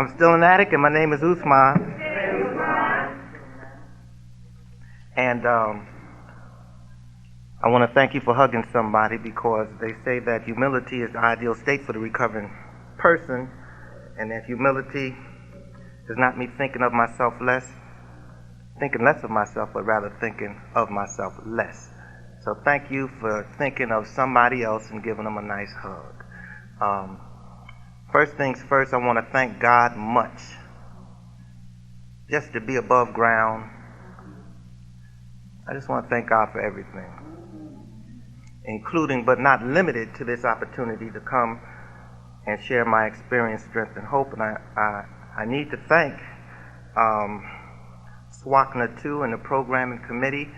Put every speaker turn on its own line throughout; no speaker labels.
I'm still an addict, and my name is Ousmane. And I want to thank you for hugging somebody, because they say that humility is the ideal state for the recovering person, and that humility is not me thinking of myself less, thinking less of myself, but rather thinking of myself less. So thank you for thinking of somebody else and giving them a nice hug. First things first, I want to thank God much. Just to be above ground, I just want to thank God for everything, including but not limited to this opportunity to come and share my experience, strength, and hope. And I need to thank SWACNA 2 and the programming committee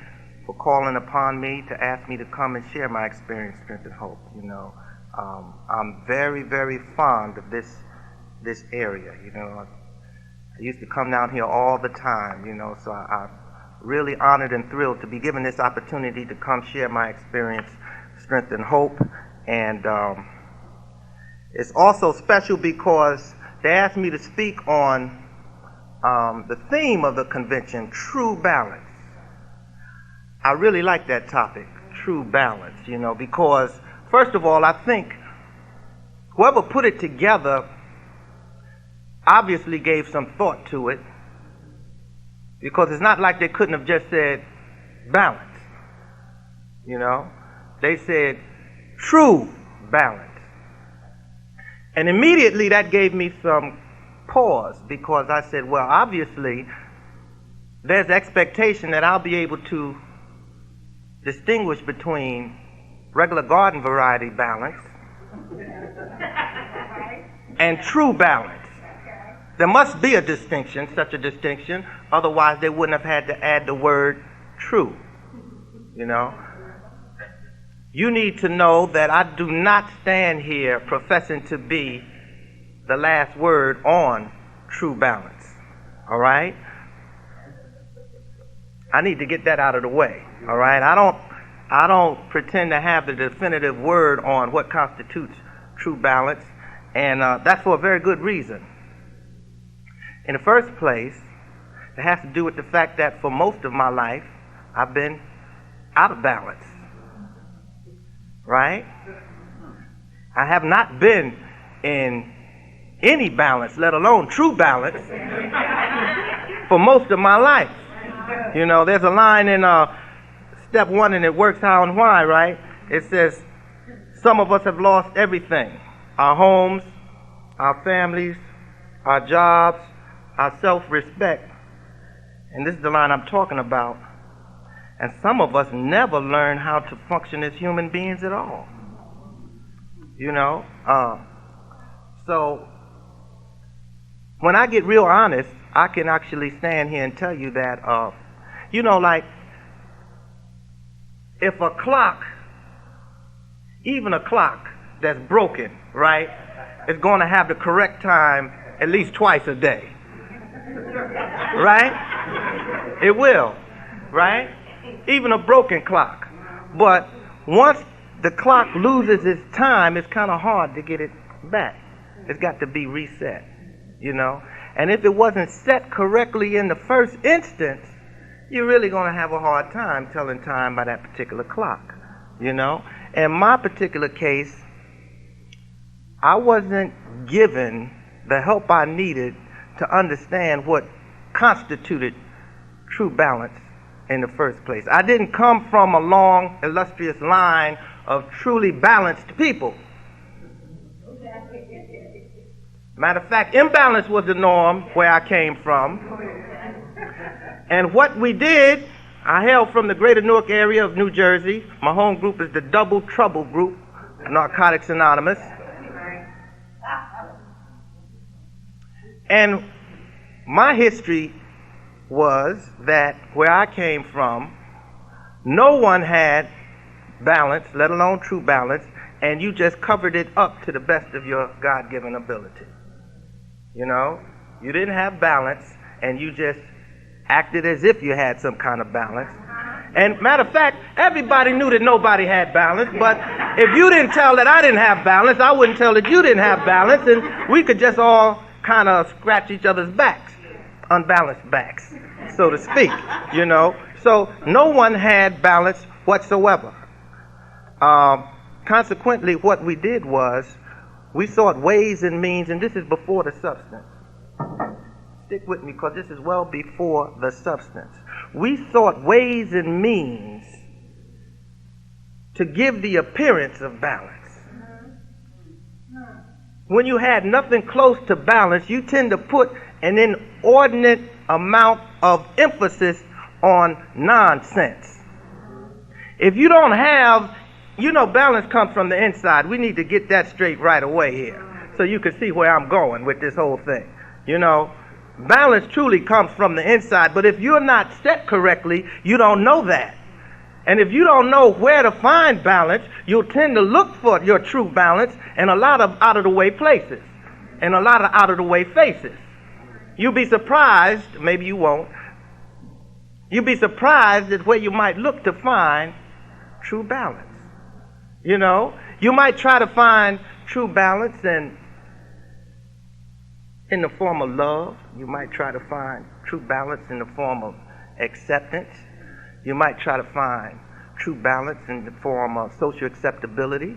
for calling upon me to ask me to come and share my experience, strength, and hope. You know, I'm very, very fond of this area. You know, I used to come down here all the time. You know, so I'm really honored and thrilled to be given this opportunity to come share my experience, strength, and hope. And it's also special because they asked me to speak on the theme of the convention, true balance. I really like that topic, true balance, you know, because first of all, I think whoever put it together obviously gave some thought to it, because it's not like they couldn't have just said balance, you know. They said true balance. And immediately that gave me some pause, because I said, well, obviously there's expectation that I'll be able to distinguish between regular garden variety balance and true balance. There must be a distinction, such a distinction, otherwise they wouldn't have had to add the word true, you know. You need to know that I do not stand here professing to be the last word on true balance, all right? I need to get that out of the way, all right? I don't pretend to have the definitive word on what constitutes true balance, and that's for a very good reason. In the first place, it has to do with the fact that for most of my life, I've been out of balance, right? I have not been in any balance, let alone true balance, for most of my life. You know, there's a line in step 1, and it works how and why, right? It says, some of us have lost everything: our homes, our families, our jobs, our self-respect. And this is the line I'm talking about. And some of us never learn how to function as human beings at all. You know? So when I get real honest, I can actually stand here and tell you that, you know, like, if a clock, even a clock that's broken, right, is going to have the correct time at least twice a day, right? It will, right? Even a broken clock. But once the clock loses its time, it's kind of hard to get it back. It's got to be reset, you know? And if it wasn't set correctly in the first instance, you're really going to have a hard time telling time by that particular clock, you know? In my particular case, I wasn't given the help I needed to understand what constituted true balance in the first place. I didn't come from a long, illustrious line of truly balanced people. Matter of fact, imbalance was the norm where I came from. And what we did, I hail from the greater Newark area of New Jersey. My home group is the Double Trouble group, Narcotics Anonymous. And my history was that where I came from, no one had balance, let alone true balance, and you just covered it up to the best of your God-given ability. You know, you didn't have balance, and you just acted as if you had some kind of balance. And matter of fact, everybody knew that nobody had balance, but if you didn't tell that I didn't have balance, I wouldn't tell that you didn't have balance, and we could just all kind of scratch each other's backs, unbalanced backs, so to speak, you know. So no one had balance whatsoever. Consequently, what we did was we sought ways and means, and this is before the substance. Stick with me, because this is well before the substance. We sought ways and means to give the appearance of balance. When you had nothing close to balance, you tend to put an inordinate amount of emphasis on nonsense. If you don't have, you know, balance comes from the inside. We need to get that straight right away here, so you can see where I'm going with this whole thing. You know, balance truly comes from the inside, but if you're not set correctly, you don't know that. And if you don't know where to find balance, you'll tend to look for your true balance in a lot of out-of-the-way places and a lot of out-of-the-way faces. You'll be surprised, maybe you won't, you'll be surprised at where you might look to find true balance. You know, you might try to find true balance in the form of love. You might try to find true balance in the form of acceptance. You might try to find true balance in the form of social acceptability.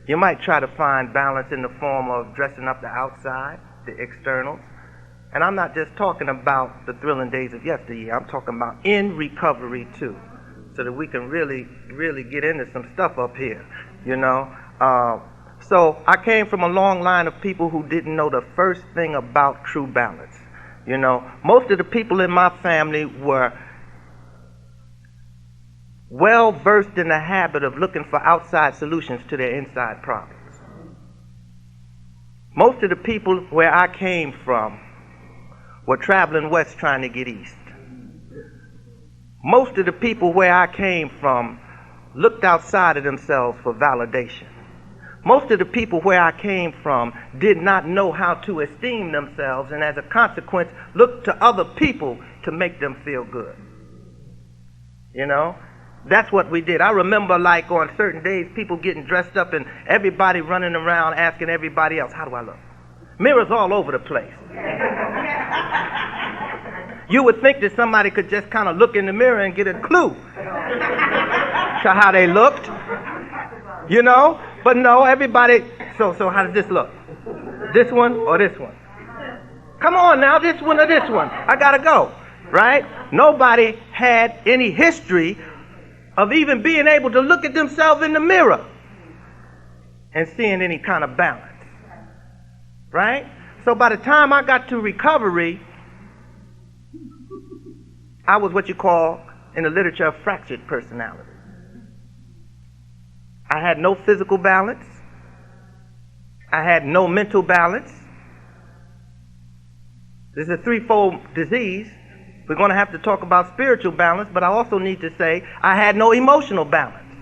You might try to find balance in the form of dressing up the outside, the externals. And I'm not just talking about the thrilling days of yesteryear. I'm talking about in recovery too, so that we can really, really get into some stuff up here, you know. So I came from a long line of people who didn't know the first thing about true balance. You know, most of the people in my family were well versed in the habit of looking for outside solutions to their inside problems. Most of the people where I came from were traveling west trying to get east. Most of the people where I came from looked outside of themselves for validation. Most of the people where I came from did not know how to esteem themselves, and as a consequence, looked to other people to make them feel good. You know? That's what we did. I remember, like, on certain days, people getting dressed up and everybody running around asking everybody else, how do I look? Mirrors all over the place. You would think that somebody could just kind of look in the mirror and get a clue to how they looked, you know? But no, everybody, so how does this look? This one or this one? Come on now, this one or this one? I gotta go, right? Nobody had any history of even being able to look at themselves in the mirror and seeing any kind of balance, right? So by the time I got to recovery, I was what you call in the literature a fractured personality. I had no physical balance. I had no mental balance. This is a threefold disease. We're going to have to talk about spiritual balance, but I also need to say I had no emotional balance.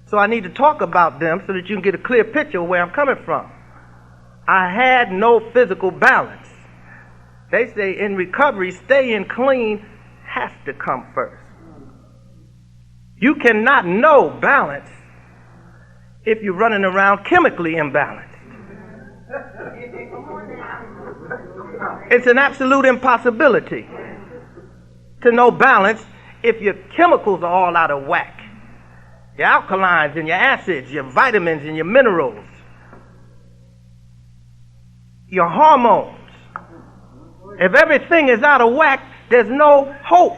So I need to talk about them so that you can get a clear picture of where I'm coming from. I had no physical balance. They say in recovery, staying clean has to come first. You cannot know balance if you're running around chemically imbalanced. It's an absolute impossibility to know balance if your chemicals are all out of whack. Your alkalines and your acids, your vitamins and your minerals, your hormones. If everything is out of whack, there's no hope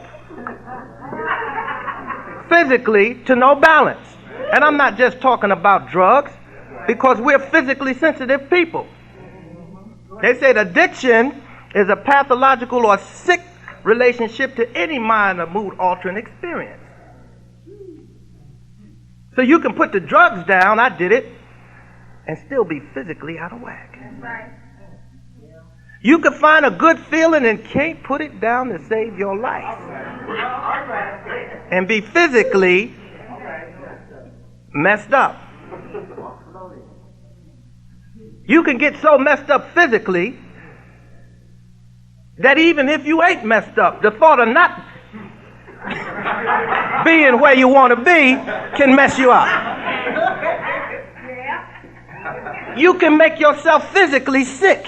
physically to know balance. And I'm not just talking about drugs, because we're physically sensitive people. They say addiction is a pathological or sick relationship to any mind or mood altering experience. So you can put the drugs down, I did it, and still be physically out of whack. You can find a good feeling and can't put it down to save your life. And be physically messed up. You can get so messed up physically that even if you ain't messed up, the thought of not being where you want to be can mess you up. You can make yourself physically sick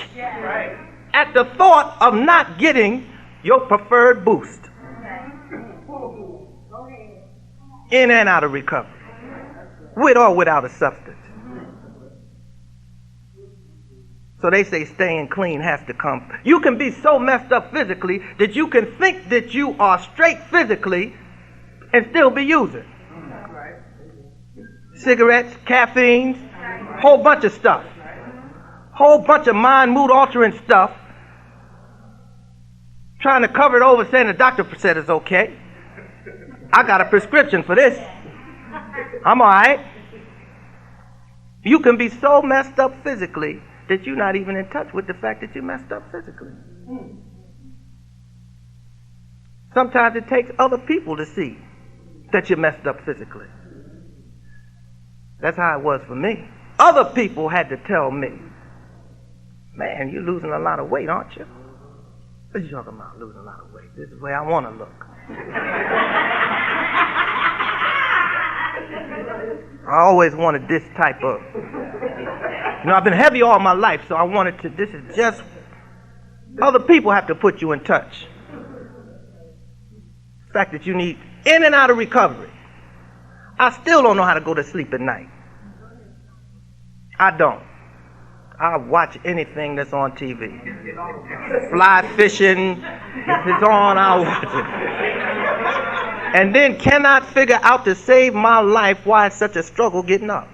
at the thought of not getting your preferred boost. In and out of recovery, with or without a substance. So they say staying clean has to come. You can be so messed up physically that you can think that you are straight physically and still be using cigarettes, caffeine, whole bunch of stuff, whole bunch of mind mood altering stuff, trying to cover it over saying the doctor said it's okay. I got a prescription for this. I'm all right. You can be so messed up physically that you're not even in touch with the fact that you're messed up physically. Sometimes it takes other people to see that you're messed up physically. That's how it was for me. Other people had to tell me, man, you're losing a lot of weight, aren't you? What are you talking about, losing a lot of weight? This is the way I want to look. I always wanted this type of, I've been heavy all my life, so I wanted to, this is just, other people have to put you in touch. The fact that you need in and out of recovery. I still don't know how to go to sleep at night. I don't. I watch anything that's on TV. Fly fishing, if it's on, I'll watch it. And then cannot figure out to save my life why it's such a struggle getting up.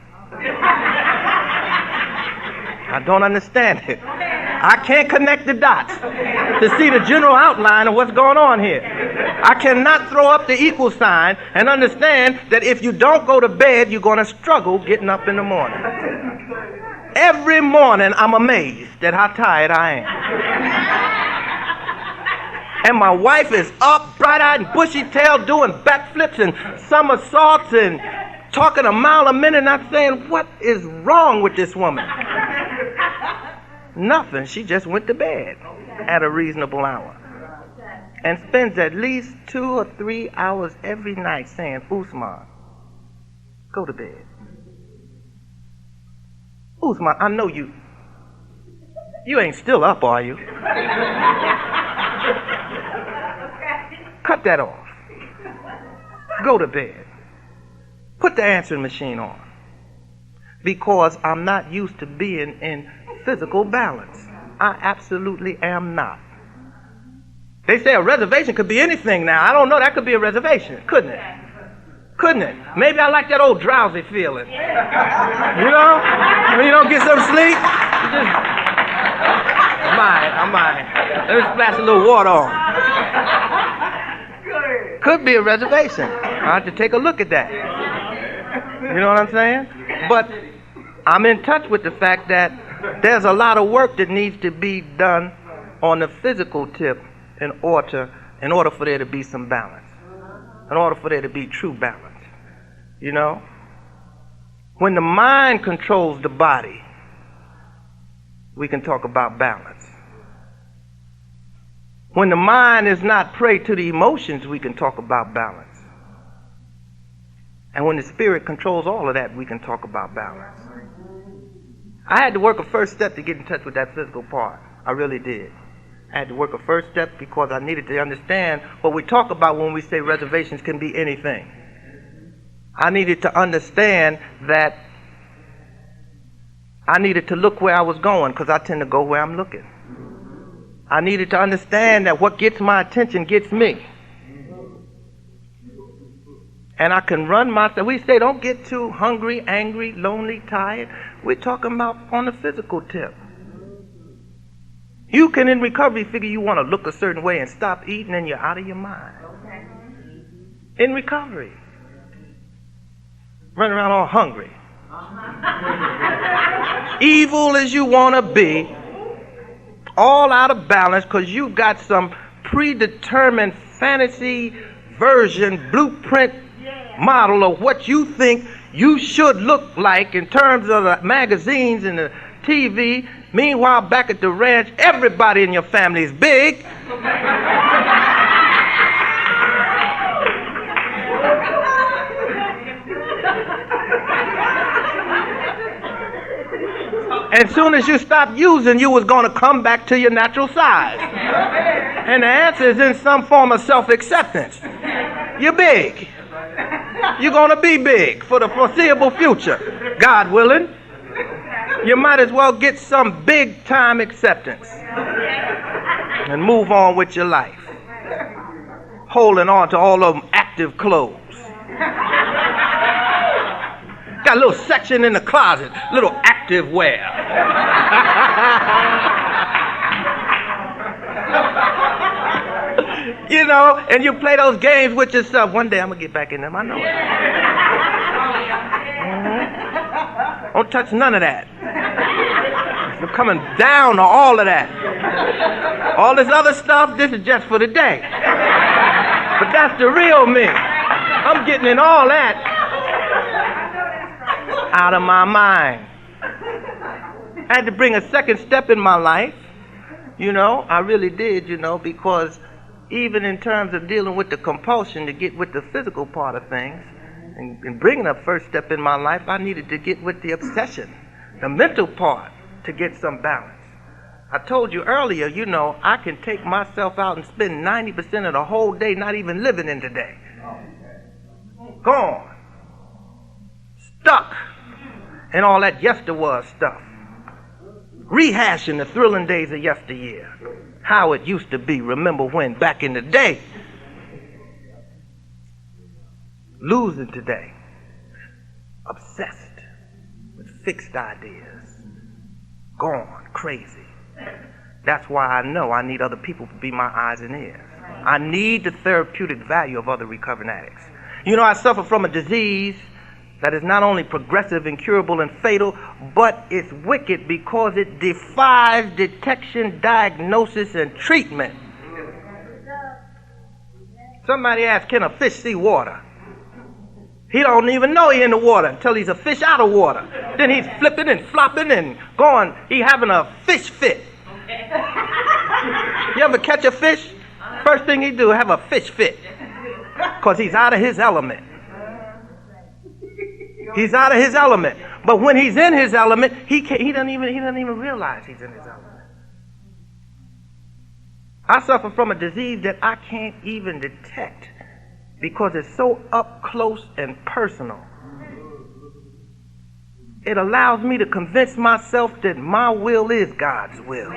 I don't understand it. I can't connect the dots to see the general outline of what's going on here. I cannot throw up the equal sign and understand that if you don't go to bed, you're going to struggle getting up in the morning. Every morning, I'm amazed at how tired I am. And my wife is up, bright-eyed and bushy-tailed, doing backflips and somersaults and talking a mile a minute, and I'm saying, what is wrong with this woman? Nothing. She just went to bed at a reasonable hour and spends at least 2 or 3 hours every night saying, Ousmane, go to bed. Ousmane, I know you ain't still up, are you? Cut that off. Go to bed. Put the answering machine on. Because I'm not used to being in physical balance. I absolutely am not. They say a reservation could be anything now. I don't know. That could be a reservation, couldn't it? Couldn't it? Maybe I like that old drowsy feeling. You know? When you don't get some sleep, you just... I might. Let me splash a little water on. Could be a reservation. I have to take a look at that. You know what I'm saying? But I'm in touch with the fact that there's a lot of work that needs to be done on the physical tip in order for there to be some balance. In order for there to be true balance. You know? When the mind controls the body, we can talk about balance. When the mind is not prey to the emotions, we can talk about balance. And when the spirit controls all of that, we can talk about balance. I had to work a first step to get in touch with that physical part. I really did. I had to work a first step because I needed to understand what we talk about when we say reservations can be anything. I needed to understand that I needed to look where I was going because I tend to go where I'm looking. I needed to understand that what gets my attention gets me. And I can run myself. We say don't get too hungry, angry, lonely, tired. We're talking about on the physical tip. You can, in recovery, figure you want to look a certain way and stop eating and you're out of your mind. In recovery. Running around all hungry. Evil as you want to be. All out of balance because you got some predetermined fantasy version, blueprint model of what you think you should look like in terms of the magazines and the TV. Meanwhile, back at the ranch, everybody in your family is big. And soon as you stop using, you was going to come back to your natural size. And the answer is in some form of self-acceptance. You're big. You're going to be big for the foreseeable future, God willing. You might as well get some big-time acceptance and move on with your life, holding on to all of them active clothes. Got a little section in the closet, little active wear. You know, and you play those games with yourself. One day I'm going to get back in them, I know it. Mm-hmm. Don't touch none of that. I'm coming down to all of that. All this other stuff, this is just for the day. But that's the real me. I'm getting in all that out of my mind. I had to bring a second step in my life. You know, I really did, you know, because even in terms of dealing with the compulsion to get with the physical part of things and bringing a first step in my life, I needed to get with the obsession, the mental part, to get some balance. I told you earlier, you know, I can take myself out and spend 90% of the whole day not even living in today. Gone. Stuck in all that yesterwas stuff. Rehashing the thrilling days of yesteryear. How it used to be, remember when, back in the day. Losing today. Obsessed with fixed ideas. Gone crazy. That's why I know I need other people to be my eyes and ears. I need the therapeutic value of other recovering addicts. You know, I suffer from a disease that is not only progressive, incurable, and fatal, but it's wicked because it defies detection, diagnosis, and treatment. Somebody asked, can a fish see water? He don't even know he's in the water until he's a fish out of water. Then he's flipping and flopping and going, he having a fish fit. You ever catch a fish? First thing he do, have a fish fit. Because he's out of his element. He's out of his element. But when he's in his element, he doesn't even realize he's in his element. I suffer from a disease that I can't even detect because it's so up close and personal. It allows me to convince myself that my will is God's will.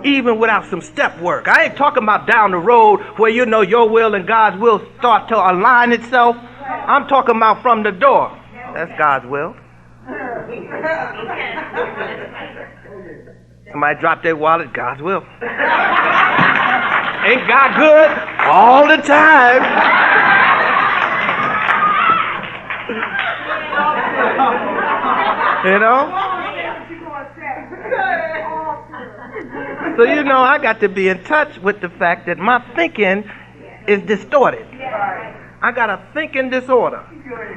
Even without some step work. I ain't talking about down the road where you know your will and God's will start to align itself. I'm talking about from the door. That's God's will. Somebody dropped their wallet, God's will. Ain't God good? All the time. You know? So, you know, I got to be in touch with the fact that my thinking is distorted. I got a thinking disorder.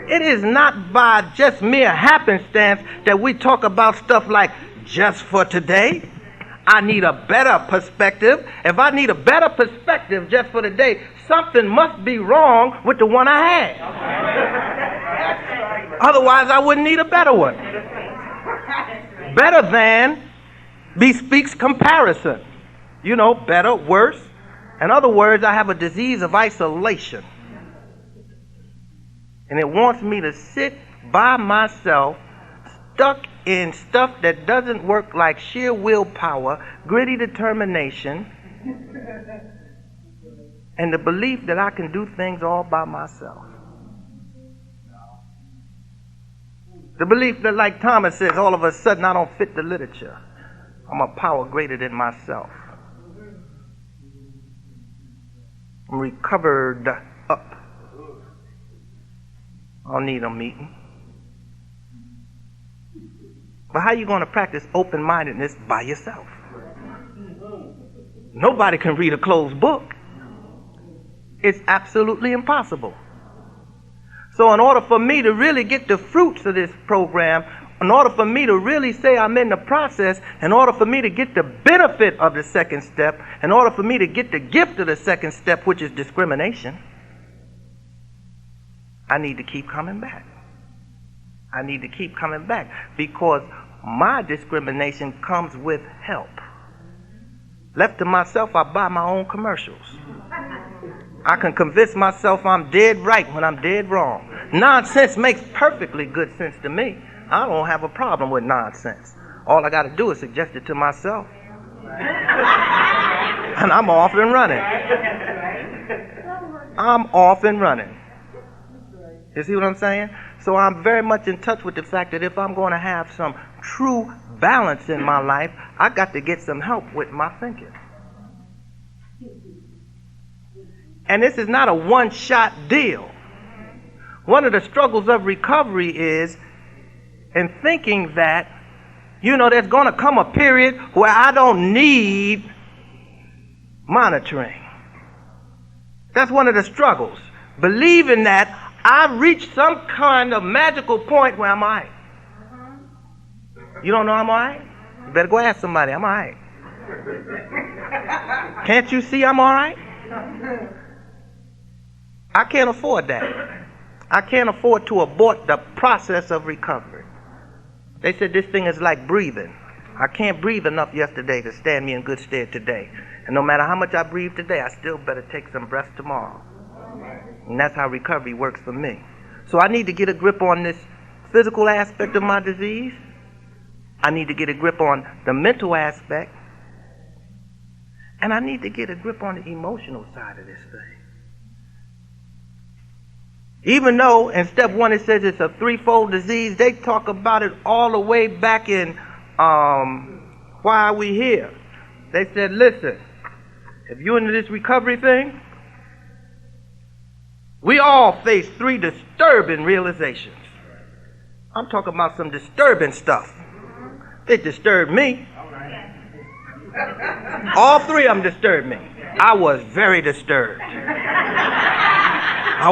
It is not by just mere happenstance that we talk about stuff like just for today. I need a better perspective. If I need a better perspective just for today, something must be wrong with the one I had. Otherwise, I wouldn't need a better one. Better than bespeaks comparison. You know, better, worse. In other words, I have a disease of isolation. And it wants me to sit by myself, stuck in stuff that doesn't work, like sheer willpower, gritty determination, and the belief that I can do things all by myself. The belief that, like Thomas says, all of a sudden I don't fit the literature. I'm a power greater than myself. I'm recovered up. I don't need a meeting. But how are you going to practice open-mindedness by yourself? Nobody can read a closed book. It's absolutely impossible. So in order for me to really get the fruits of this program, in order for me to really say I'm in the process, in order for me to get the benefit of the second step, in order for me to get the gift of the second step, which is discrimination, I need to keep coming back. I need to keep coming back because My discrimination comes with help. Left to myself, I buy my own commercials. I can convince myself I'm dead right when I'm dead wrong. Nonsense makes perfectly good sense to me. I don't have a problem with nonsense. All I got to do is suggest it to myself. And I'm off and running. I'm off and running. You see what I'm saying? So I'm very much in touch with the fact that if I'm going to have some true balance in my life, I got to get some help with my thinking. And this is not a one-shot deal. One of the struggles of recovery is in thinking that, there's going to come a period where I don't need monitoring. That's one of the struggles. Believing that I've reached some kind of magical point where I'm all right. You don't know I'm all right? You better go ask somebody. I'm all right. Can't you see I'm all right? I can't afford that. I can't afford to abort the process of recovery. They said this thing is like breathing. I can't breathe enough yesterday to stand me in good stead today. And no matter how much I breathe today, I still better take some breaths tomorrow. And that's how recovery works for me. So I need to get a grip on this physical aspect of my disease. I need to get a grip on the mental aspect. And I need to get a grip on the emotional side of this thing. Even though in step 1 it says it's a threefold disease, they talk about it all the way back in Why Are We Here? They said, listen, if you're into this recovery thing, we all face 3 disturbing realizations. I'm talking about some disturbing stuff. It disturbed me. All 3 of them disturbed me. I was very disturbed. I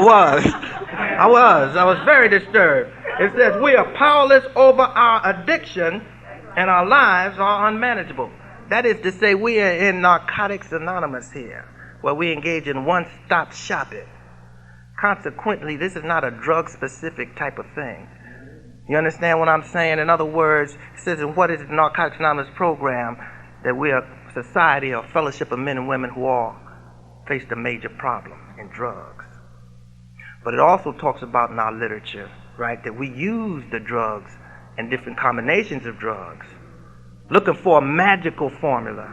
was very disturbed. It says we are powerless over our addiction and our lives are unmanageable. That is to say, we are in Narcotics Anonymous here, where we engage in one-stop shopping. Consequently, this is not a drug-specific type of thing. You understand what I'm saying? In other words, it says in what is the Narcotics Anonymous program, that we are a society or fellowship of men and women who all faced a major problem in drugs. But it also talks about in our literature, right, that we use the drugs and different combinations of drugs, looking for a magical formula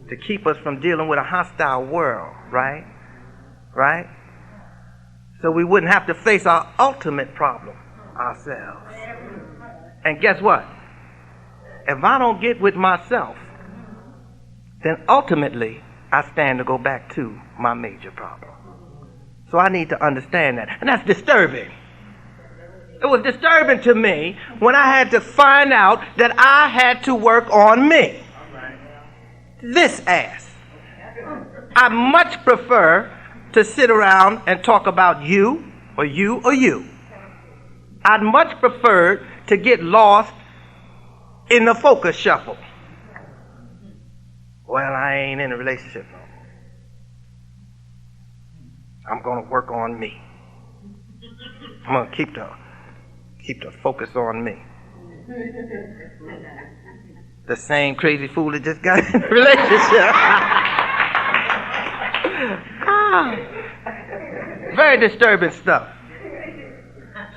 to keep us from dealing with a hostile world, right? Right? So we wouldn't have to face our ultimate problem ourselves. And guess what? If I don't get with myself, then ultimately I stand to go back to my major problem. So I need to understand that. And that's disturbing. It was disturbing to me when I had to find out that I had to work on me. This ass. I much prefer to sit around and talk about you or you or you. I'd much prefer to get lost in the focus shuffle. Well, I ain't in a relationship no more. I'm going to work on me. I'm going to keep the focus on me. The same crazy fool that just got in a relationship. Very disturbing stuff.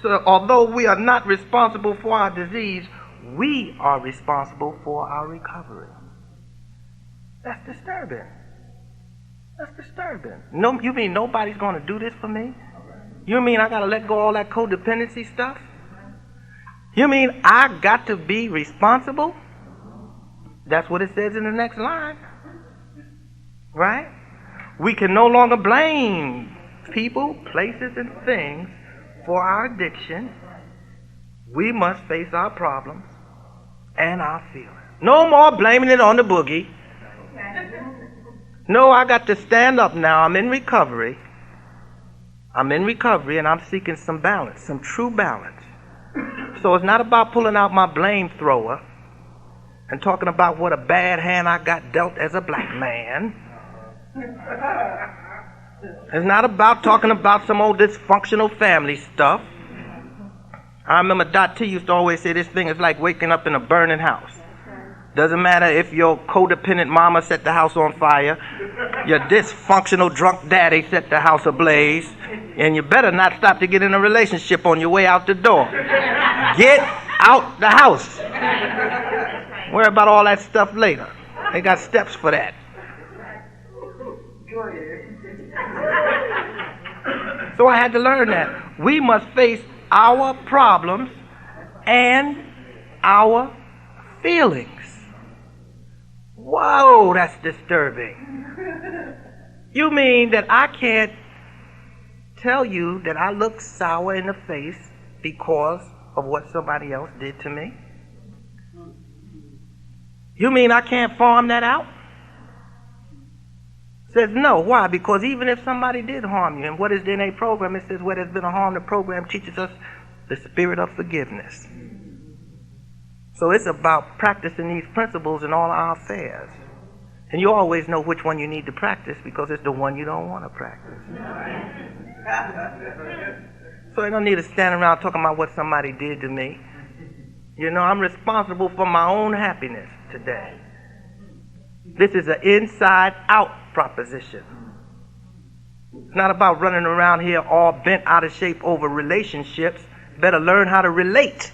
So although we are not responsible for our disease, we are responsible for our recovery. That's disturbing. That's disturbing. No, you mean nobody's going to do this for me? You mean I got to let go of all that codependency stuff? You mean I got to be responsible? That's what it says in the next line. Right? We can no longer blame people, places, and things for our addiction. We must face our problems and our feelings. No more blaming it on the boogie. No, I got to stand up now. I'm in recovery. And I'm seeking some balance, some true balance. So it's not about pulling out my blame thrower and talking about what a bad hand I got dealt as a black man. It's not about talking about some old dysfunctional family stuff. I remember Dot T used to always say this thing is like waking up in a burning house. Doesn't matter if your codependent mama set the house on fire, your dysfunctional drunk daddy set the house ablaze, and you better not stop to get in a relationship on your way out the door. Get out the house. Worry about all that stuff later. They got steps for that. So I had to learn that we must face our problems and our feelings. Whoa, that's disturbing. You mean that I can't tell you that I look sour in the face because of what somebody else did to me? You mean I can't farm that out? Says no. Why? Because even if somebody did harm you, and what is the DNA program? It says where there's been a harm, the program teaches us the spirit of forgiveness. So it's about practicing these principles in all our affairs. And you always know which one you need to practice because it's the one you don't want to practice. So I don't need to stand around talking about what somebody did to me. You know, I'm responsible for my own happiness today. This is an inside-out proposition. It's not about running around here all bent out of shape over relationships. Better learn how to relate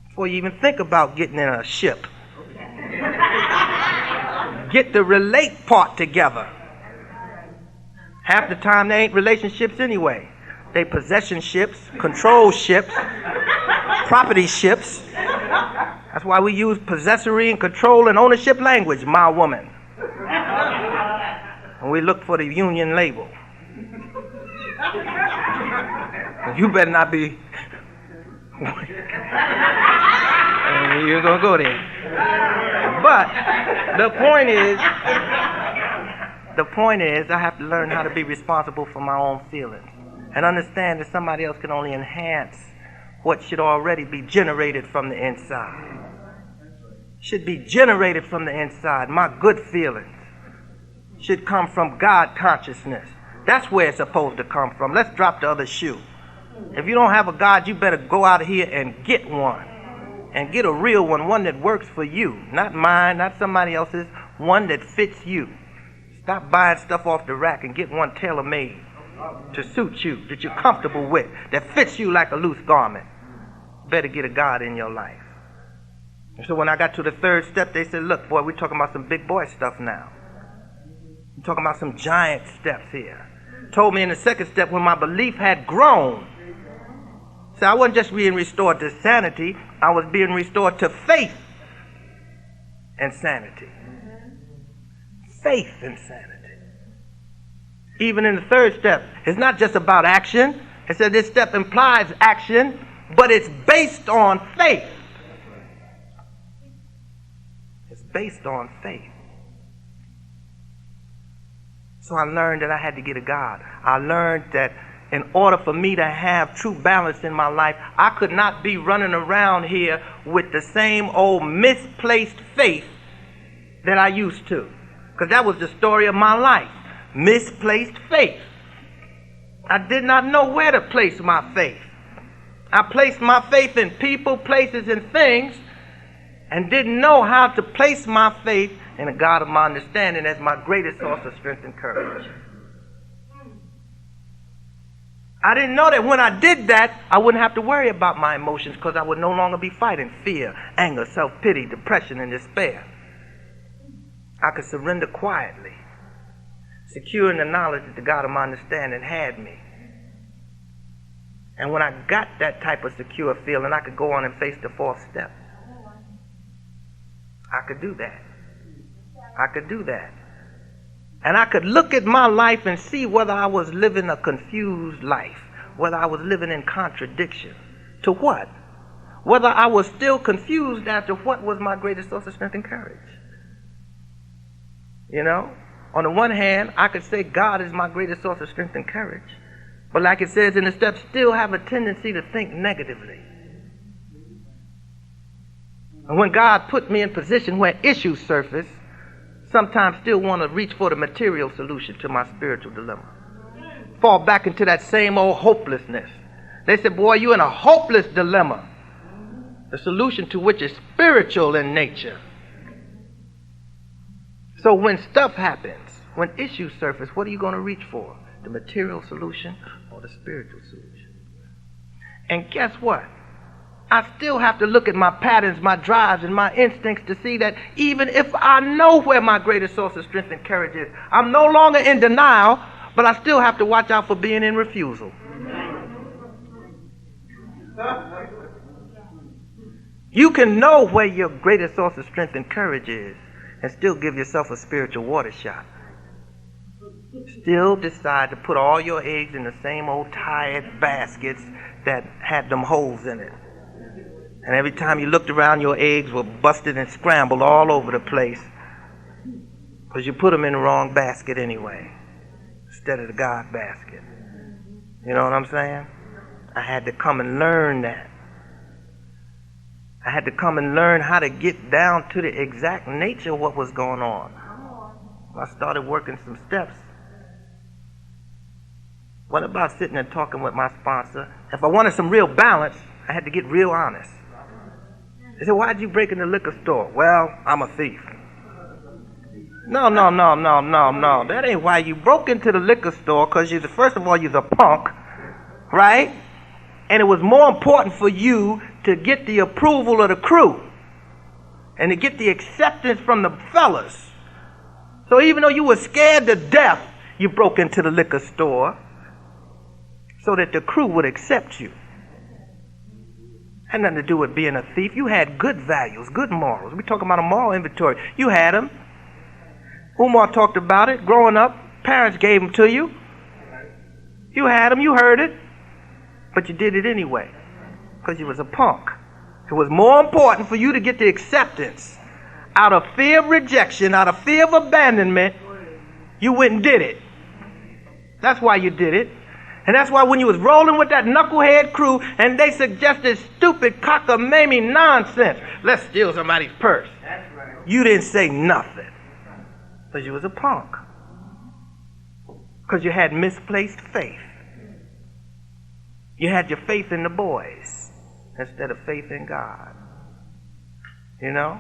before you even think about getting in a ship. Get the relate part together. Half the time they ain't relationships anyway. They possession ships, control ships, property ships. That's why we use possessory and control and ownership language, my woman. And we look for the union label. You better not be. You're going to go there. But the point is, I have to learn how to be responsible for my own feelings and understand that somebody else can only enhance what should already be generated from the inside. Should be generated from the inside. My good feelings should come from God consciousness. That's where it's supposed to come from. Let's drop the other shoe. If you don't have a God, you better go out of here and get one. And get a real one that works for you. Not mine, not somebody else's, one that fits you. Stop buying stuff off the rack and get one tailor-made to suit you, that you're comfortable with, that fits you like a loose garment. Better get a God in your life. And so when I got to the third step, they said, look, boy, we're talking about some big boy stuff now. We're talking about some giant steps here. Told me in the second step when my belief had grown. So I wasn't just being restored to sanity, I was being restored to faith and sanity. Faith and sanity. Even in the third step, it's not just about action. It said this step implies action, but it's based on faith. It's based on faith. So I learned that I had to get a God. I learned that in order for me to have true balance in my life, I could not be running around here with the same old misplaced faith that I used to. Because that was the story of my life. Misplaced faith. I did not know where to place my faith. I placed my faith in people, places, and things, and didn't know how to place my faith in a God of my understanding as my greatest source of strength and courage. I didn't know that when I did that, I wouldn't have to worry about my emotions because I would no longer be fighting fear, anger, self-pity, depression, and despair. I could surrender quietly, secure in the knowledge that the God of my understanding had me. And when I got that type of secure feeling, I could go on and face the fourth step. I could do that. I could do that. And I could look at my life and see whether I was living a confused life, whether I was living in contradiction. To what? Whether I was still confused as to what was my greatest source of strength and courage. You know? On the one hand, I could say God is my greatest source of strength and courage. But like it says in the steps, still have a tendency to think negatively. And when God put me in position where issues surface, sometimes still want to reach for the material solution to my spiritual dilemma. Fall back into that same old hopelessness, They said, boy, you're in a hopeless dilemma, the solution to which is spiritual in nature. So when stuff happens, when issues surface, what are you going to reach for? The material solution or the spiritual solution? And guess what? I still have to look at my patterns, my drives, and my instincts to see that even if I know where my greatest source of strength and courage is, I'm no longer in denial, but I still have to watch out for being in refusal. You can know where your greatest source of strength and courage is and still give yourself a spiritual water shot. Still decide to put all your eggs in the same old tired baskets that had them holes in it. And every time you looked around, your eggs were busted and scrambled all over the place because you put them in the wrong basket anyway, instead of the God basket. You know what I'm saying? I had to come and learn that. I had to come and learn how to get down to the exact nature of what was going on. I started working some steps. What about sitting and talking with my sponsor? If I wanted some real balance, I had to get real honest. They said, why'd you break in the liquor store? Well, I'm a thief. No. That ain't why you broke into the liquor store, because first of all, you're a punk, right? And it was more important for you to get the approval of the crew and to get the acceptance from the fellas. So even though you were scared to death, you broke into the liquor store so that the crew would accept you. Had nothing to do with being a thief. You had good values, good morals. We're talking about a moral inventory. You had them. Umar talked about it. Growing up, parents gave them to you. You had them. You heard it. But you did it anyway because you was a punk. It was more important for you to get the acceptance out of fear of rejection, out of fear of abandonment. You went and did it. That's why you did it. And that's why when you was rolling with that knucklehead crew and they suggested stupid cockamamie nonsense, let's steal somebody's purse, you didn't say nothing because you was a punk. Because you had misplaced faith. You had your faith in the boys instead of faith in God. You know?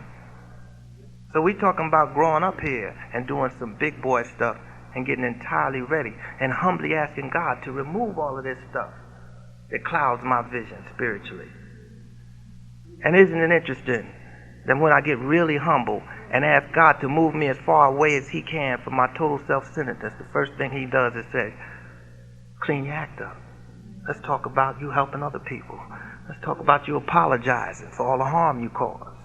So we talking about growing up here and doing some big boy stuff and getting entirely ready and humbly asking God to remove all of this stuff that clouds my vision spiritually. And isn't it interesting that when I get really humble and ask God to move me as far away as He can from my total self-centeredness, the first thing He does is say, clean your act up. Let's talk about you helping other people. Let's talk about you apologizing for all the harm you caused.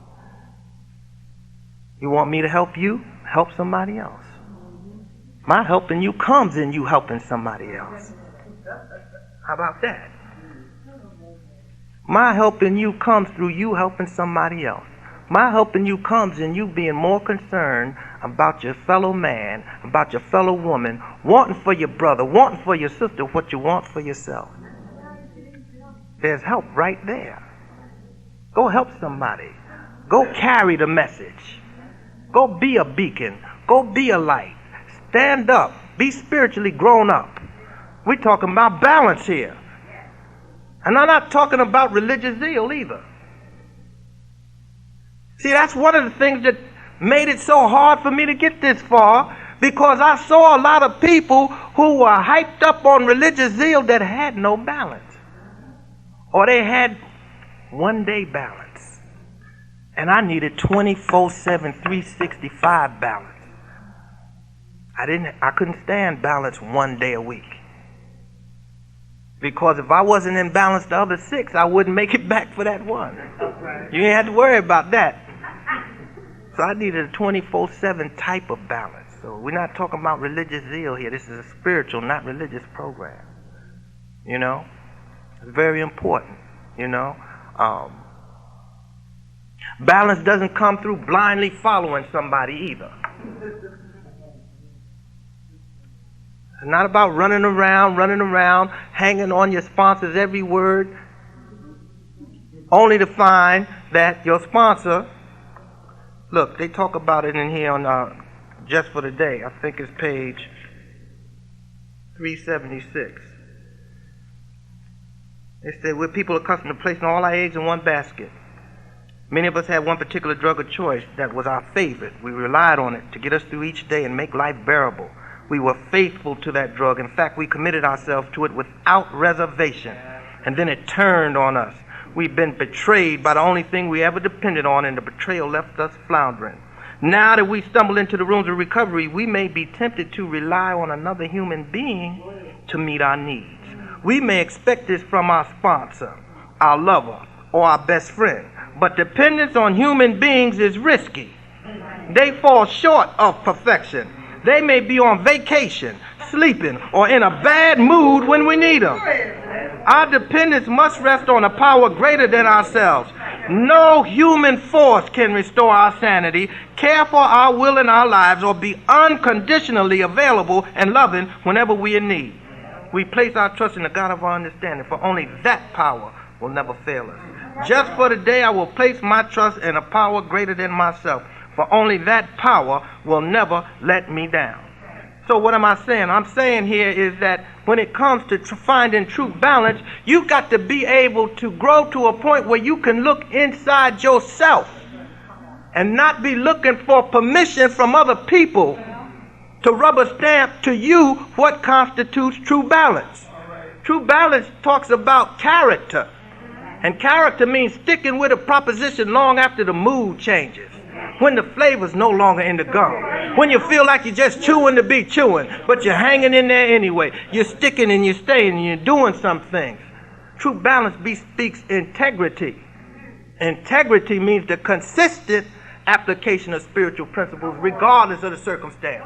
You want me to help you? Help somebody else. My helping you comes in you helping somebody else. How about that? My helping you comes through you helping somebody else. My helping you comes in you being more concerned about your fellow man, about your fellow woman, wanting for your brother, wanting for your sister what you want for yourself. There's help right there. Go help somebody. Go carry the message. Go be a beacon. Go be a light. Stand up. Be spiritually grown up. We're talking about balance here. And I'm not talking about religious zeal either. See, that's one of the things that made it so hard for me to get this far, because I saw a lot of people who were hyped up on religious zeal that had no balance. Or they had one-day balance. And I needed 24/7, 365 balance. I couldn't stand balance one day a week. Because if I wasn't in balance the other 6, I wouldn't make it back for that one. You ain't had to worry about that. So I needed a 24/7 type of balance. So we're not talking about religious zeal here. This is a spiritual, not religious program. You know? It's very important, you know? Balance doesn't come through blindly following somebody either. It's not about running around, hanging on your sponsor's every word, only to find that your sponsor, look, they talk about it in here on Just for the Day. I think it's page 376. They said we're people accustomed to placing all our eggs in one basket. Many of us had one particular drug of choice that was our favorite. We relied on it to get us through each day and make life bearable. We were faithful to that drug. In fact, we committed ourselves to it without reservation. And then it turned on us. We've been betrayed by the only thing we ever depended on, and the betrayal left us floundering. Now that we stumble into the rooms of recovery, we may be tempted to rely on another human being to meet our needs. We may expect this from our sponsor, our lover, or our best friend. But dependence on human beings is risky. They fall short of perfection. They may be on vacation, sleeping, or in a bad mood when we need them. Our dependence must rest on a power greater than ourselves. No human force can restore our sanity, care for our will and our lives, or be unconditionally available and loving whenever we are in need. We place our trust in the God of our understanding, for only that power will never fail us. Just for today, I will place my trust in a power greater than myself, for only that power will never let me down. So what am I saying? I'm saying here is that when it comes to finding true balance, you've got to be able to grow to a point where you can look inside yourself and not be looking for permission from other people to rubber stamp to you what constitutes true balance. True balance talks about character. And character means sticking with a proposition long after the mood changes. When the flavor's no longer in the gum. When you feel like you're just chewing to be chewing, but you're hanging in there anyway. You're sticking and you're staying and you're doing some things. True balance speaks integrity. Integrity means the consistent application of spiritual principles regardless of the circumstance.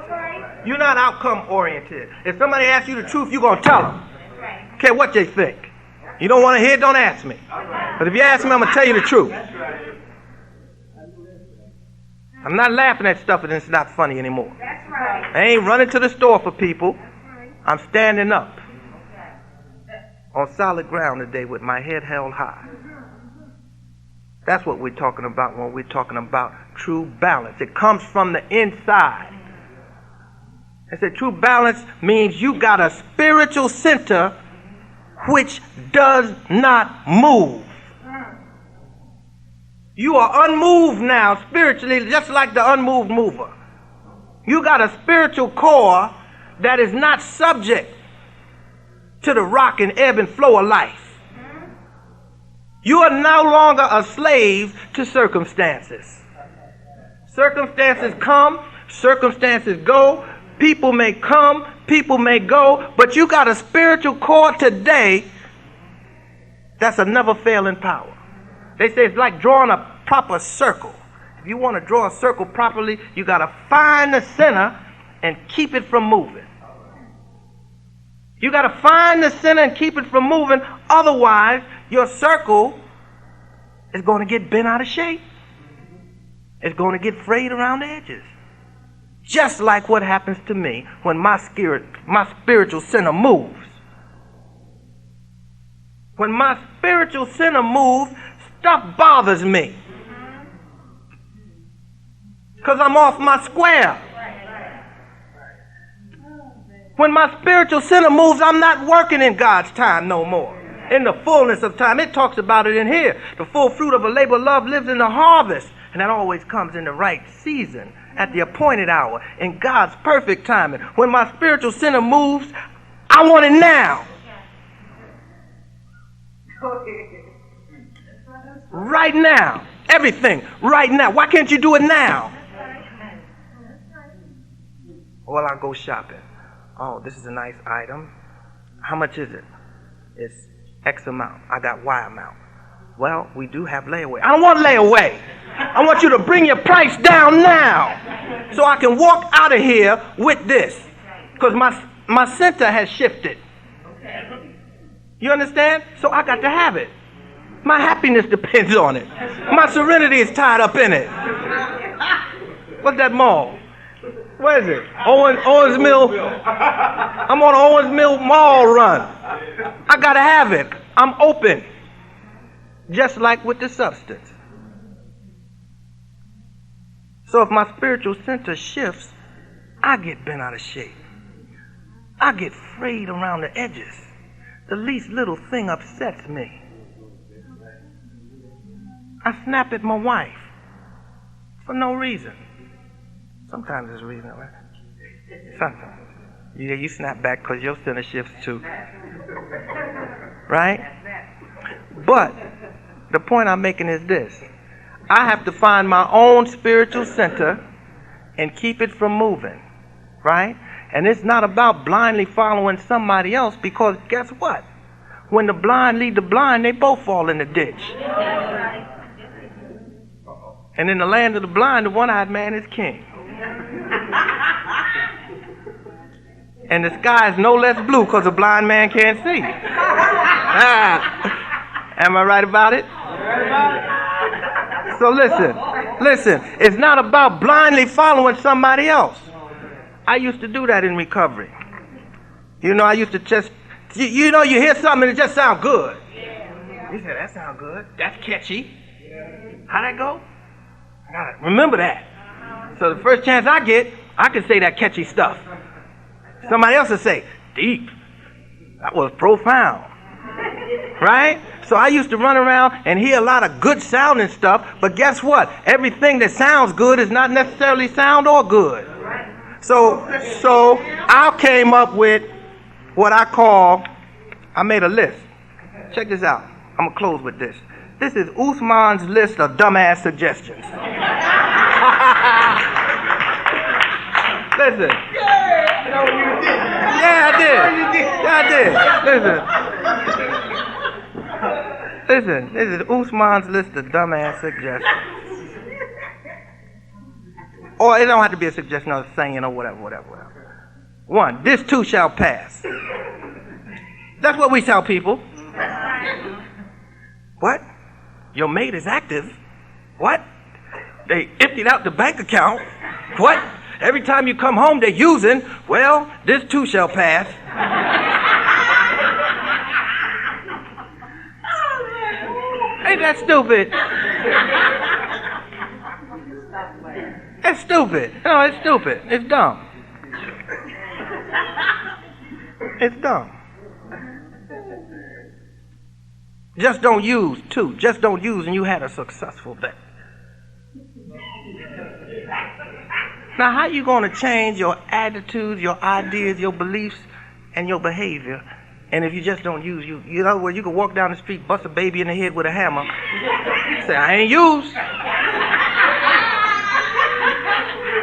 You're not outcome oriented. If somebody asks you the truth, you're going to tell them. Care what they think. You don't want to hear it, don't ask me. But if you ask me, I'm going to tell you the truth. I'm not laughing at stuff and it's not funny anymore. I ain't running to the store for people. I'm standing up on solid ground today with my head held high. That's what we're talking about when we're talking about true balance. It comes from the inside. I said true balance means you got a spiritual center which does not move. You are unmoved now spiritually, just like the unmoved mover. You got a spiritual core that is not subject to the rock and ebb and flow of life. You are no longer a slave to circumstances. Circumstances come, circumstances go, people may come, people may go, but you got a spiritual core today that's a never failing power. They say it's like drawing a proper circle. If you want to draw a circle properly, you got to find the center and keep it from moving. You got to find the center and keep it from moving. Otherwise, your circle is going to get bent out of shape. It's going to get frayed around the edges. Just like what happens to me when my spiritual center moves. When my spiritual center moves, stuff bothers me. Because I'm off my square. When my spiritual center moves, I'm not working in God's time no more. In the fullness of time. It talks about it in here. The full fruit of a labor of love lives in the harvest. And that always comes in the right season. At the appointed hour. In God's perfect timing. When my spiritual center moves, I want it now. Right now. Everything. Right now. Why can't you do it now? Well, I'll go shopping. Oh, this is a nice item. How much is it? It's X amount. I got Y amount. Well, we do have layaway. I don't want layaway. I want you to bring your price down now so I can walk out of here with this. Because my center has shifted. You understand? So I got to have it. My happiness depends on it. My serenity is tied up in it. What's that mall? Where is it? Owens Mill. I'm on Owens Mill Mall run. I got to have it. I'm open. Just like with the substance. So if my spiritual center shifts, I get bent out of shape. I get frayed around the edges. the least little thing upsets me, I snap at my wife for no reason. Sometimes there's a reason, right? Sometimes. Yeah, you snap back because your center shifts too. Right? But the point I'm making is this. I have to find my own spiritual center and keep it from moving. Right? And it's not about blindly following somebody else, because guess what? When the blind lead the blind, they both fall in the ditch. And in the land of the blind, the one-eyed man is king. And the sky is no less blue because the blind man can't see. Am I right about it? So listen, it's not about blindly following somebody else. I used to do that in recovery. You know, I used to just, you know, you hear something and it just sounds good. You say, that sounds good. That's catchy. How'd that go? I gotta remember that. So the first chance I get, I can say that catchy stuff. Somebody else will say, deep. That was profound. Right? So I used to run around and hear a lot of good sounding stuff, but guess what? Everything that sounds good is not necessarily sound or good. So I came up with what I made a list. Check this out. I'm going to close with this. This is Ousmane's list of dumbass suggestions. Listen. Yeah, I did. Listen, this is Ousmane's list of dumbass suggestions. Or it don't have to be a suggestion or a saying or whatever. 1, this too shall pass. That's what we tell people. What? Your mate is active? What? They emptied out the bank account? What? Every time you come home they're using? Well, this too shall pass. Ain't that stupid? It's stupid. No, it's stupid. It's dumb. It's dumb. Just don't use, too. Just don't use and you had a successful day. Now, how you going to change your attitudes, your ideas, your beliefs, and your behavior? And if you just don't use, you know where you can walk down the street, bust a baby in the head with a hammer, say, I ain't used.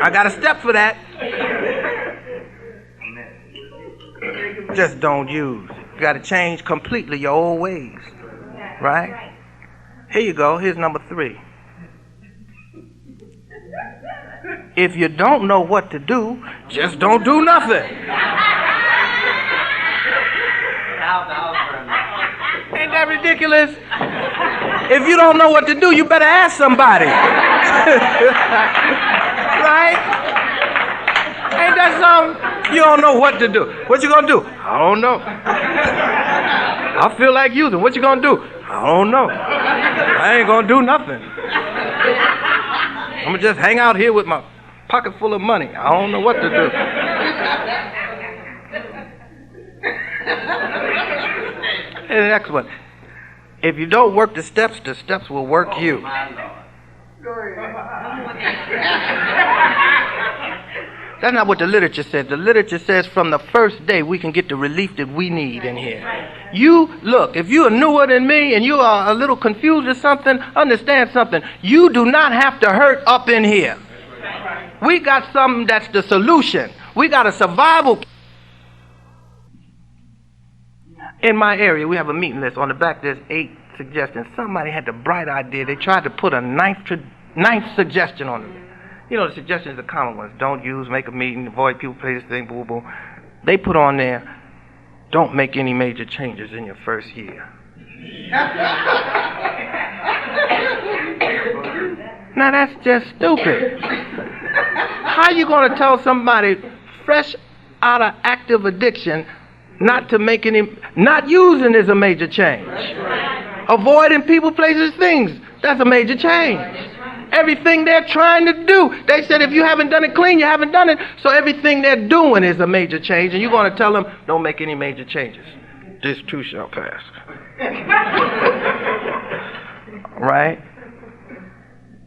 I got a step for that. Just don't use. You got to change completely your old ways. Right? Here you go. Here's number 3. If you don't know what to do, just don't do nothing. Ain't that ridiculous? If you don't know what to do, you better ask somebody. Right? Ain't that something? You don't know what to do. What you gonna do? I don't know. I feel like using. What you gonna do? I don't know. I ain't gonna do nothing. I'm gonna just hang out here with my pocket full of money. I don't know what to do. And the next one. If you don't work the steps will work you. That's not what the literature says. The literature says from the first day we can get the relief that we need in here. You, look, if you are newer than me and you are a little confused or something, understand something. You do not have to hurt up in here. We got something that's the solution. We got a survival. In my area, we have a meeting list. On the back, there's 8 suggestions. Somebody had the bright idea. They tried to put a ninth suggestion on it. You know, the suggestions are common ones. Don't use, make a meeting, avoid people, places, thing, boo, boo. They put on there, don't make any major changes in your first year. Now, that's just stupid. How you going to tell somebody fresh out of active addiction not to make any, not using is a major change. Avoiding people, places, things, that's a major change. Everything they're trying to do, they said if you haven't done it clean, you haven't done it. So everything they're doing is a major change, and you're going to tell them, don't make any major changes. This too shall pass. Right?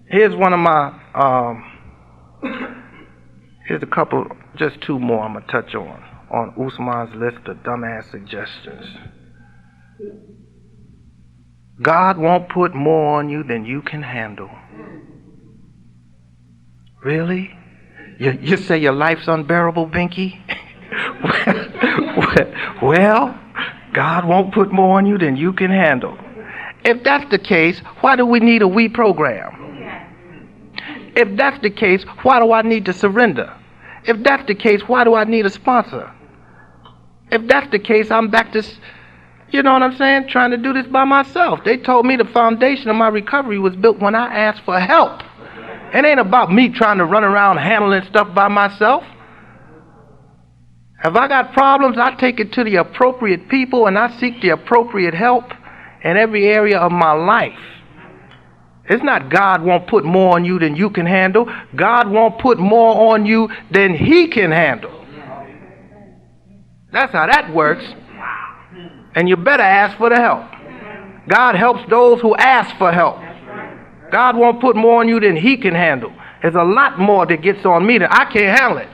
Here's one of my, here's a couple, just two more I'm going to touch on Ousmane's list of dumbass suggestions. God won't put more on you than you can handle. Really? You say your life's unbearable, Binky? Well, God won't put more on you than you can handle. If that's the case, why do we need a we program? If that's the case, why do I need to surrender? If that's the case, why do I need a sponsor? If that's the case, I'm back to, you know what I'm saying, trying to do this by myself. They told me the foundation of my recovery was built when I asked for help. It ain't about me trying to run around handling stuff by myself. If I got problems, I take it to the appropriate people and I seek the appropriate help in every area of my life. It's not God won't put more on you than you can handle. God won't put more on you than He can handle. That's how that works. And you better ask for the help. God helps those who ask for help. God won't put more on you than He can handle. There's a lot more that gets on me than I can't handle it.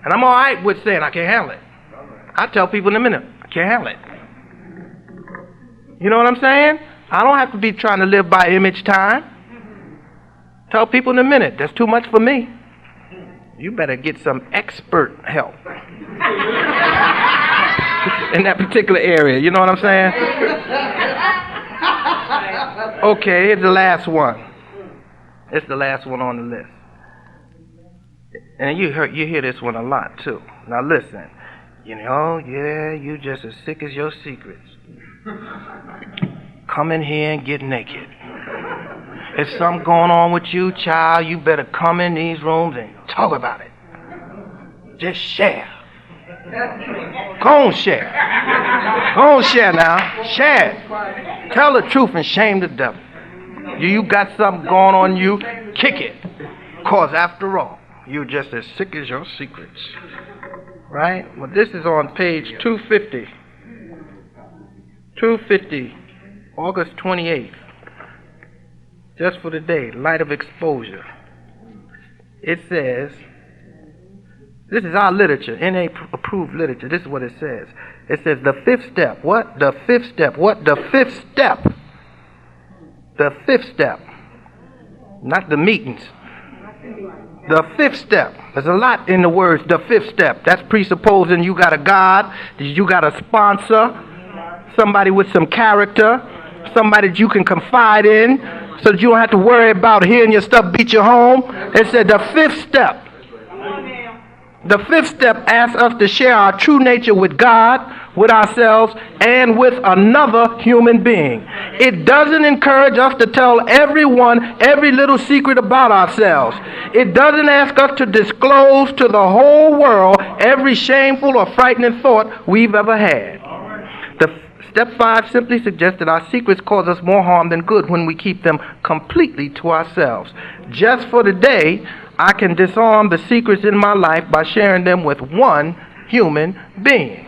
And I'm all right with saying I can't handle it. I tell people in a minute, I can't handle it. You know what I'm saying? I don't have to be trying to live by image time. Tell people in a minute, that's too much for me. You better get some expert help in that particular area. You know what I'm saying? Okay, here's the last one. It's the last one on the list. And you hear this one a lot too. Now listen, you just as sick as your secrets. Come in here and get naked. If something going on with you, child, you better come in these rooms and talk about it. Just share. Go on, share. Go on, share now. Share. Tell the truth and shame the devil. You got something going on you, kick it. Because after all, you're just as sick as your secrets. Right? Well, this is on page 250. 250, August 28th. Just for the day, light of exposure. It says, this is our literature, NA approved literature. This is what it says. It says the fifth step. What? The fifth step. What? The fifth step. The fifth step. Not the meetings. The fifth step. There's a lot in the words, the fifth step. That's presupposing you got a God, you got a sponsor, somebody with some character, somebody that you can confide in, so that you don't have to worry about hearing your stuff beat you home. It said the fifth step. The fifth step asks us to share our true nature with God, with ourselves, and with another human being. It doesn't encourage us to tell everyone every little secret about ourselves. It doesn't ask us to disclose to the whole world every shameful or frightening thought we've ever had. Step 5 simply suggests that our secrets cause us more harm than good when we keep them completely to ourselves. Just for today, I can disarm the secrets in my life by sharing them with one human being.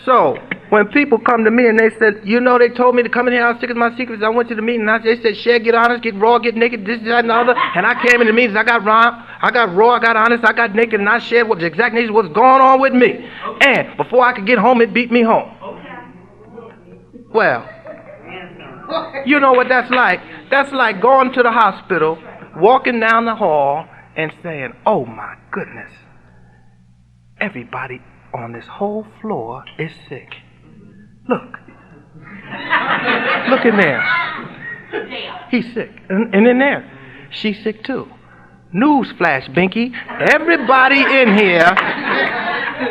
So, when people come to me and they said, they told me to come in here, I was sick of my secrets, I went to the meeting, and they said, share, get honest, get raw, get naked, this, that, and the other, and I came in the meetings, I got raw, I got honest, I got naked, and I shared what the exact nature was going on with me. And before I could get home, it beat me home. Well, you know what that's like? That's like going to the hospital, walking down the hall, and saying, oh my goodness, everybody on this whole floor is sick. Look. Look in there. He's sick. And in there, she's sick too. Newsflash, Binky. Everybody in here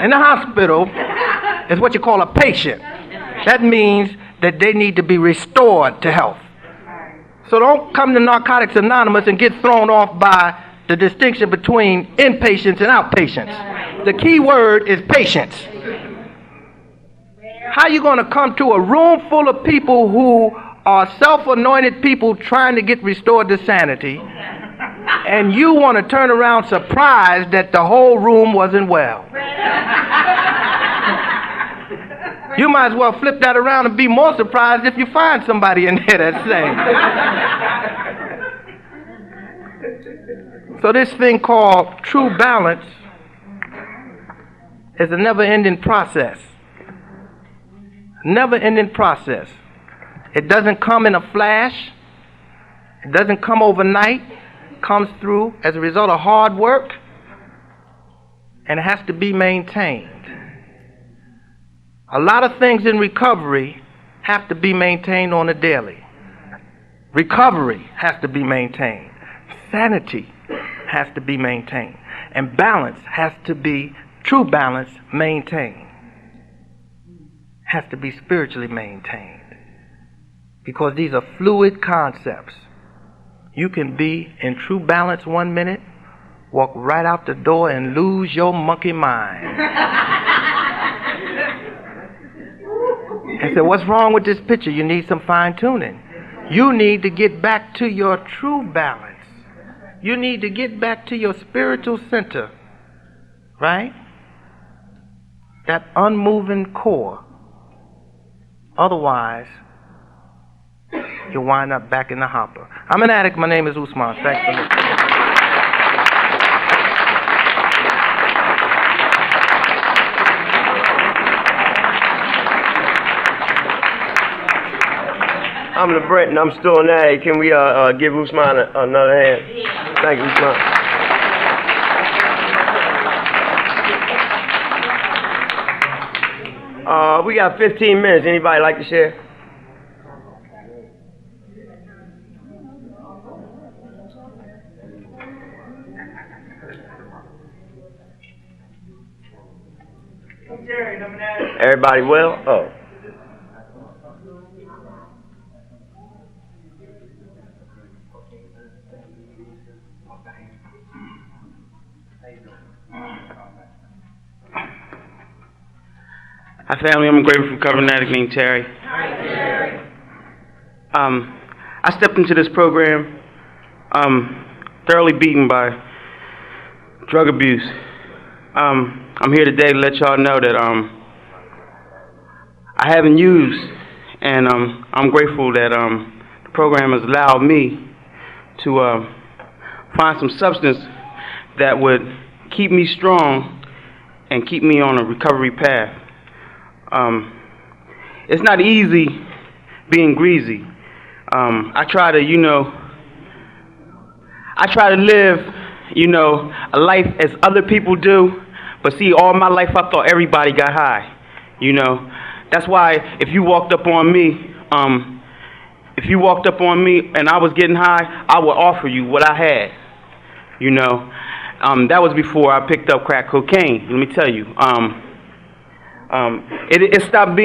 in the hospital is what you call a patient. That means that they need to be restored to health. So don't come to Narcotics Anonymous and get thrown off by the distinction between inpatients and outpatients. The key word is patience. How are you going to come to a room full of people who are self-anointed people trying to get restored to sanity, and you want to turn around surprised that the whole room wasn't well? You might as well flip that around and be more surprised if you find somebody in there that's saved. So this thing called true balance is a never-ending process. Never-ending process. It doesn't come in a flash. It doesn't come overnight. It comes through as a result of hard work, and it has to be maintained. A lot of things in recovery have to be maintained on a daily. Recovery has to be maintained. Sanity has to be maintained. And balance has to be, true balance, maintained. Has to be spiritually maintained. Because these are fluid concepts. You can be in true balance 1 minute, walk right out the door and lose your monkey mind. And say, what's wrong with this picture? You need some fine tuning. You need to get back to your true balance. You need to get back to your spiritual center. Right? That unmoving core. Otherwise, you'll wind up back in the hopper. I'm an addict. My name is Ousmane. Thanks for listening.
I'm LeBrent and I'm still an addict. Can we give Ousmane another hand? Thank you, Ousmane. We got 15 minutes. Anybody like to share? Everybody well? Oh.
Hi family, I'm a grateful recovering addict named Terry.
Hi, Terry.
I stepped into this program thoroughly beaten by drug abuse. I'm here today to let y'all know that I haven't used, and I'm grateful that the program has allowed me to find some substance that would keep me strong and keep me on a recovery path. It's not easy being greasy. I try to live, a life as other people do. But see, all my life I thought everybody got high. That's why if you walked up on me, and I was getting high, I would offer you what I had. That was before I picked up crack cocaine. Let me tell you. It stopped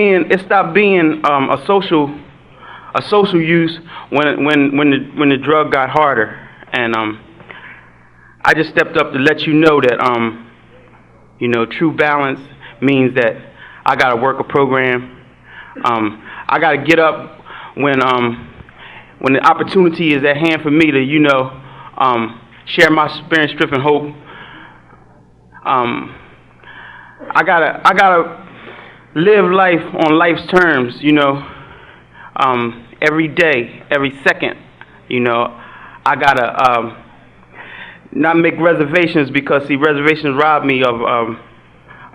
being a social use when the drug got harder, and I just stepped up to let you know that true balance means that I gotta work a program. I gotta get up when the opportunity is at hand for me to share my experience, strength, and hope. I gotta live life on life's terms, every day, every second, I gotta not make reservations, because see, reservations rob me of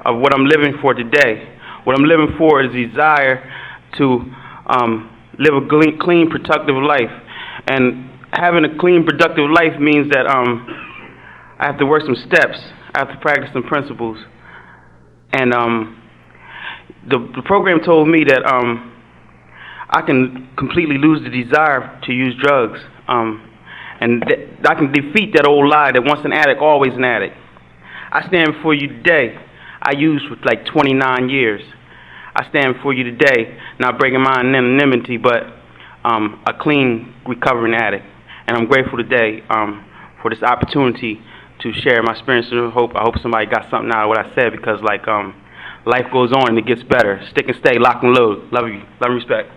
what I'm living for today. What I'm living for is desire to live a clean, productive life, and having a clean, productive life means that I have to work some steps. I have to practice some principles, and the program told me that I can completely lose the desire to use drugs, and I can defeat that old lie that once an addict, always an addict. I stand before you today. I used for like 29 years. I stand before you today, not breaking my anonymity, but a clean, recovering addict. And I'm grateful today for this opportunity to share my experience and hope. I hope somebody got something out of what I said, because life goes on and it gets better. Stick and stay, lock and load. Love you. Love and respect.